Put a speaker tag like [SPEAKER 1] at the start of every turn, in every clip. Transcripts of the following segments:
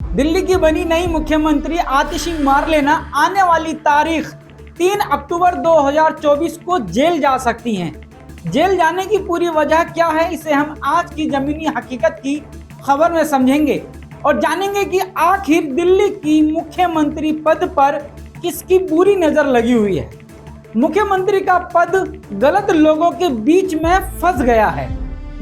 [SPEAKER 1] दिल्ली की बनी नई मुख्यमंत्री आतिशी मारलेना आने वाली तारीख 3 अक्टूबर 2024 को जेल जा सकती हैं। जेल जाने की पूरी वजह क्या है, इसे हम आज की जमीनी हकीकत की खबर में समझेंगे और जानेंगे कि आखिर दिल्ली की मुख्यमंत्री पद पर किसकी बुरी नजर लगी हुई है। मुख्यमंत्री का पद गलत लोगों के बीच में फंस गया है।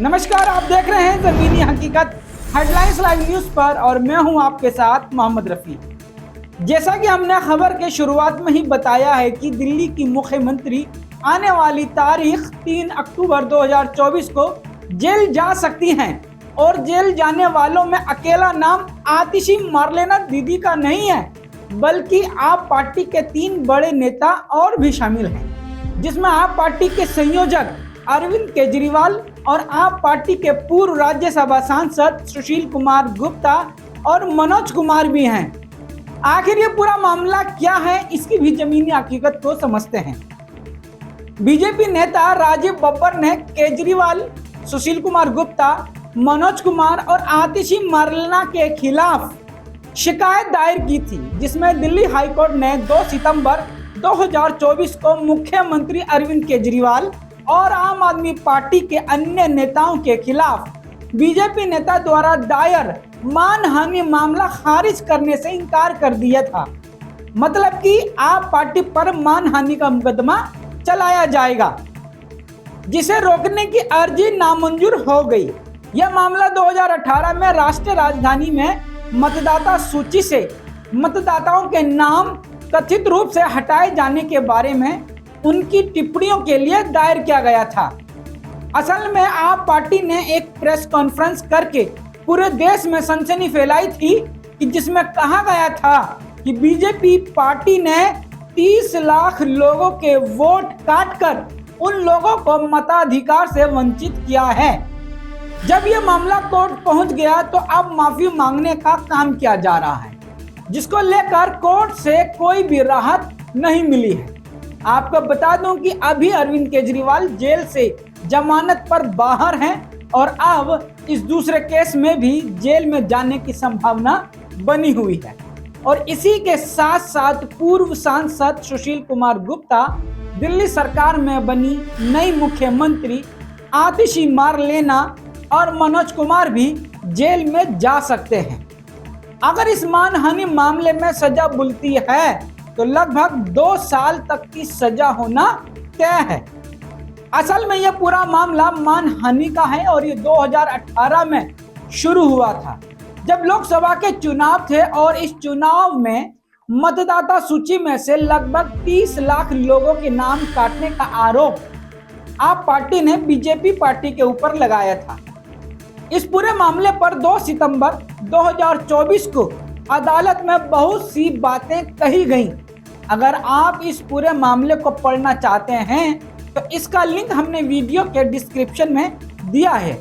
[SPEAKER 1] नमस्कार, आप देख रहे हैं जमीनी हकीकत हेडलाइंस लाइव न्यूज पर और मैं हूं आपके साथ मोहम्मद रफी। जैसा कि हमने खबर के शुरुआत में ही बताया है कि दिल्ली की मुख्यमंत्री आने वाली तारीख 3 अक्टूबर 2024 को जेल जा सकती हैं और जेल जाने वालों में अकेला नाम आतिशी मारलेना दीदी का नहीं है, बल्कि आप पार्टी के 3 बड़े नेता और भी शामिल हैं, जिसमें आप पार्टी के संयोजक अरविंद केजरीवाल और आप पार्टी के पूर्व राज्यसभा सांसद सुशील कुमार गुप्ता और मनोज कुमार भी हैं। आखिर ये पूरा मामला क्या है, इसकी भी जमीनी हकीकत को समझते हैं। बीजेपी नेता राजीव बब्बर ने केजरीवाल, सुशील कुमार गुप्ता, मनोज कुमार और आतिशी मारलेना के खिलाफ शिकायत दायर की थी, जिसमें दिल्ली हाईकोर्ट ने 2 सितंबर 2024 को मुख्यमंत्री अरविंद केजरीवाल और आम आदमी पार्टी के अन्य नेताओं के खिलाफ बीजेपी नेता द्वारा दायर मानहानि मामला खारिज करने से इनकार कर दिया था। मतलब कि आप पार्टी पर मानहानि का मुकदमा चलाया जाएगा, जिसे रोकने की अर्जी नामंजूर हो गई। यह मामला 2018 में राष्ट्रीय राजधानी में मतदाता सूची से मतदाताओं के नाम कथित रूप से हटाए जाने के बारे में उनकी टिप्पणियों के लिए दायर किया गया था। असल में आप पार्टी ने एक प्रेस कॉन्फ्रेंस करके पूरे देश में सनसनी फैलाई थी कि जिसमें कहा गया था कि बीजेपी पार्टी ने 30 लाख लोगों के वोट काटकर उन लोगों को मताधिकार से वंचित किया है। जब यह मामला कोर्ट पहुंच गया तो अब माफी मांगने का काम किया जा रहा है, जिसको लेकर कोर्ट से कोई भी राहत नहीं मिली है। आपको बता दूं कि अभी अरविंद केजरीवाल जेल से जमानत पर बाहर हैं और अब इस दूसरे केस में भी जेल में जाने की संभावना बनी हुई है। और इसी के साथ साथ पूर्व सांसद सुशील कुमार गुप्ता दिल्ली सरकार में बनी नई मुख्यमंत्री आतिशी मारलेना और मनोज कुमार भी जेल में जा सकते हैं। अगर इस मानहानि मामले में सजा मिलती है तो लगभग 2 साल तक की सजा होना तय है। असल में यह पूरा मामला मानहानि का है और ये 2018 में शुरू हुआ था, जब लोकसभा के चुनाव थे और इस चुनाव में मतदाता सूची में से लगभग 30 लाख लोगों के नाम काटने का आरोप आप पार्टी ने बीजेपी पार्टी के ऊपर लगाया था। इस पूरे मामले पर 2 सितंबर 2024 को अदालत में बहुत सी बातें कही गईं। अगर आप इस पूरे मामले को पढ़ना चाहते हैं तो इसका लिंक हमने वीडियो के डिस्क्रिप्शन में दिया है,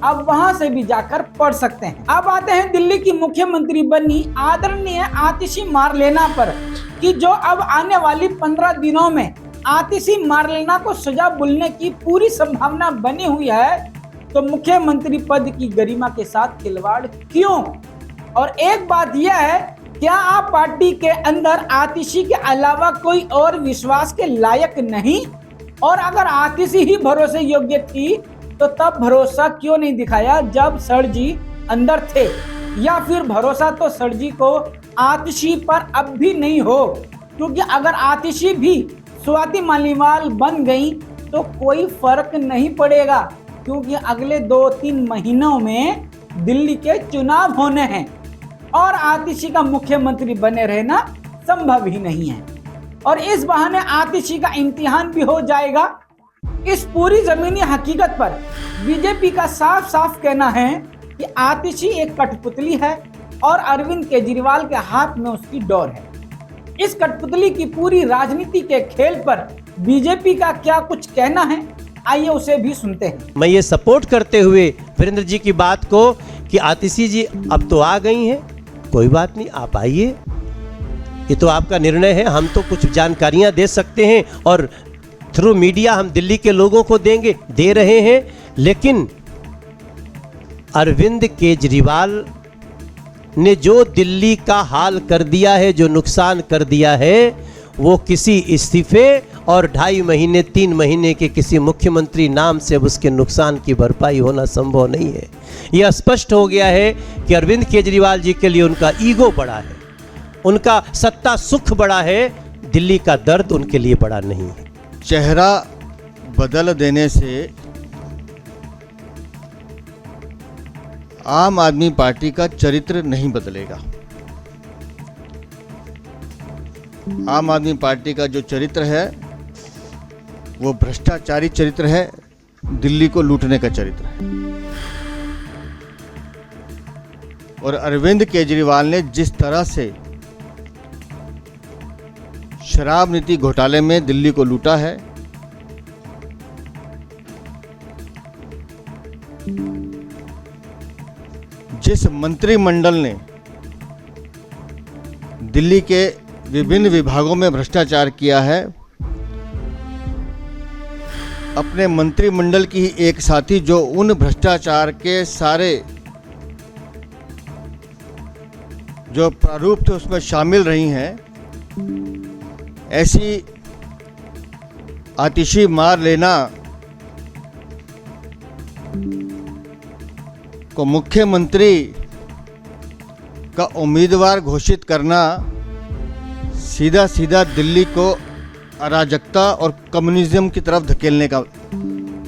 [SPEAKER 1] आप वहां से भी जाकर पढ़ सकते हैं। अब आते हैं दिल्ली की मुख्यमंत्री बनी आदरणीय आतिशी मारलेना पर कि जो अब आने वाली 15 दिनों में आतिशी मारलेना को सजा मिलने की पूरी संभावना बनी हुई है, तो मुख्यमंत्री पद की गरिमा के साथ खिलवाड़ क्यों? और एक बात यह है, क्या आप पार्टी के अंदर आतिशी के अलावा कोई और विश्वास के लायक नहीं? और अगर आतिशी ही भरोसे योग्य थी तो तब भरोसा क्यों नहीं दिखाया जब सर जी अंदर थे? या फिर भरोसा तो सर जी को आतिशी पर अब भी नहीं हो, क्योंकि अगर आतिशी भी स्वाति मालीवाल बन गई तो कोई फर्क नहीं पड़ेगा, क्योंकि अगले 2-3 महीनों में दिल्ली के चुनाव होने हैं और आतिशी का मुख्यमंत्री बने रहना संभव ही नहीं है। और इस बहाने आतिशी का इम्तिहान भी हो जाएगा। इस पूरी जमीनी हकीकत पर बीजेपी का साफ साफ कहना है कि आतिशी एक कठपुतली है और अरविंद केजरीवाल के हाथ में उसकी डोर है। इस कठपुतली की पूरी राजनीति के खेल पर बीजेपी का क्या कुछ कहना है, आइए उसे भी सुनते हैं।
[SPEAKER 2] मैं ये सपोर्ट करते हुए वीरेंद्र जी की बात को कि आतिशी जी अब तो आ गई हैं, कोई बात नहीं, आप आइए, ये तो आपका निर्णय है। हम तो कुछ जानकारियां दे सकते हैं और थ्रू मीडिया हम दिल्ली के लोगों को दे रहे हैं, लेकिन अरविंद केजरीवाल ने जो दिल्ली का हाल कर दिया है, जो नुकसान कर दिया है, वो किसी इस्तीफे और 2.5 महीने 3 महीने के किसी मुख्यमंत्री नाम से अब उसके नुकसान की भरपाई होना संभव नहीं है। यह स्पष्ट हो गया है कि अरविंद केजरीवाल जी के लिए उनका ईगो बड़ा है, उनका सत्ता सुख बड़ा है, दिल्ली का दर्द उनके लिए बड़ा नहीं है।
[SPEAKER 3] चेहरा बदल देने से आम आदमी पार्टी का चरित्र नहीं बदलेगा। आम आदमी पार्टी का जो चरित्र है वो भ्रष्टाचारी चरित्र है, दिल्ली को लूटने का चरित्र है। और अरविंद केजरीवाल ने जिस तरह से शराब नीति घोटाले में दिल्ली को लूटा है, जिस मंत्रिमंडल ने दिल्ली के विभिन्न विभागों में भ्रष्टाचार किया है, अपने मंत्रिमंडल की ही एक साथी जो उन भ्रष्टाचार के सारे जो प्रारूप थे उसमें शामिल रही हैं, ऐसी आतिशी मार लेना को मुख्यमंत्री का उम्मीदवार घोषित करना सीधा सीधा दिल्ली को अराजकता और कम्युनिज्म की तरफ धकेलने का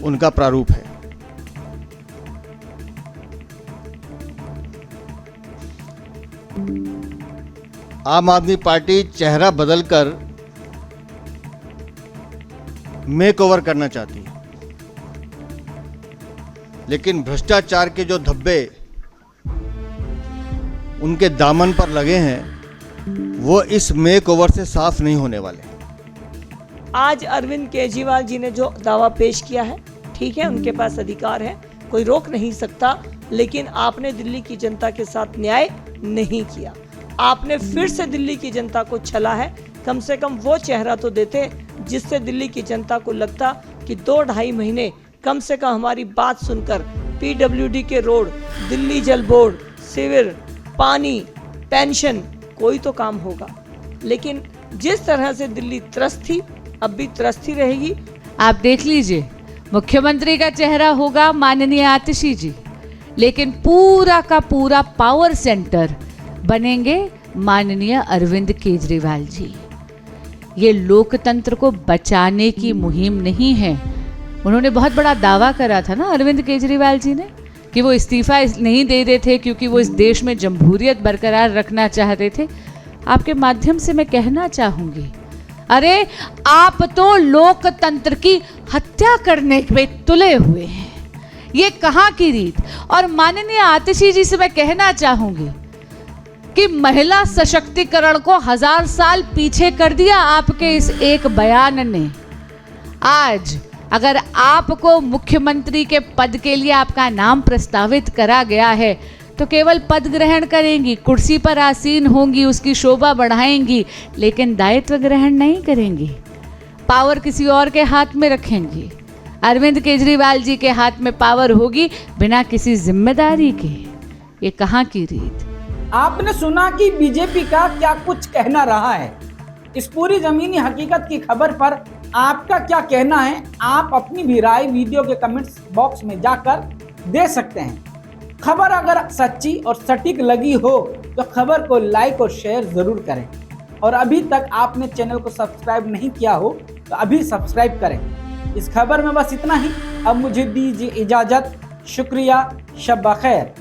[SPEAKER 3] उनका प्रारूप है। आम आदमी पार्टी चेहरा बदलकर मेकओवर करना चाहती है, लेकिन भ्रष्टाचार के जो धब्बे उनके दामन पर लगे हैं वो इस मेकओवर से साफ नहीं होने वाले।
[SPEAKER 4] आज अरविंद केजरीवाल जी ने जो दावा पेश किया है, ठीक है, उनके पास अधिकार है, कोई रोक नहीं सकता, लेकिन आपने दिल्ली की जनता के साथ न्याय नहीं किया। आपने फिर से दिल्ली की जनता को छला है। कम से कम वो चेहरा तो देते जिससे दिल्ली की जनता को लगता कि 2-2.5 महीने कम से कम हमारी बात सुनकर PWD के रोड, दिल्ली जल बोर्ड, सीवर, पानी, पेंशन, कोई तो काम होगा। लेकिन जिस तरह से दिल्ली त्रस्त थी, अब भी त्रस्त ही रहेगी।
[SPEAKER 5] आप देख लीजिए, मुख्यमंत्री का चेहरा होगा माननीय आतिशी जी, लेकिन पूरा का पूरा पावर सेंटर बनेंगे माननीय अरविंद केजरीवाल जी। ये लोकतंत्र को बचाने की मुहिम नहीं है। उन्होंने बहुत बड़ा दावा करा था ना अरविंद केजरीवाल जी ने कि वो इस्तीफा नहीं दे रहे थे क्योंकि वो इस देश में जमहूरियत बरकरार रखना चाहते थे। आपके माध्यम से मैं कहना चाहूंगी, अरे आप तो लोकतंत्र की हत्या करने पे तुले हुए हैं, ये कहाँ की रीत। और माननीय आतिशी जी से मैं कहना चाहूंगी कि महिला सशक्तिकरण को 1000 साल पीछे कर दिया आपके इस एक बयान ने। आज अगर आपको मुख्यमंत्री के पद के लिए आपका नाम प्रस्तावित करा गया है तो केवल पद ग्रहण करेंगी, कुर्सी पर आसीन होंगी, उसकी शोभा बढ़ाएंगी, लेकिन दायित्व ग्रहण नहीं करेंगी। पावर किसी और के हाथ में रखेंगी। अरविंद केजरीवाल जी के हाथ में पावर होगी बिना किसी जिम्मेदारी के। ये कहाँ की रीत।
[SPEAKER 1] आपने सुना कि बीजेपी का क्या कुछ कहना रहा है। इस पूरी जमीनी हकीकत की खबर पर आपका क्या कहना है, आप अपनी भी राय वीडियो के कमेंट्स बॉक्स में जाकर दे सकते हैं। खबर अगर सच्ची और सटीक लगी हो तो खबर को लाइक और शेयर जरूर करें, और अभी तक आपने चैनल को सब्सक्राइब नहीं किया हो तो अभी सब्सक्राइब करें। इस खबर में बस इतना ही। अब मुझे दीजिए इजाजत। शुक्रिया। शब बखैर।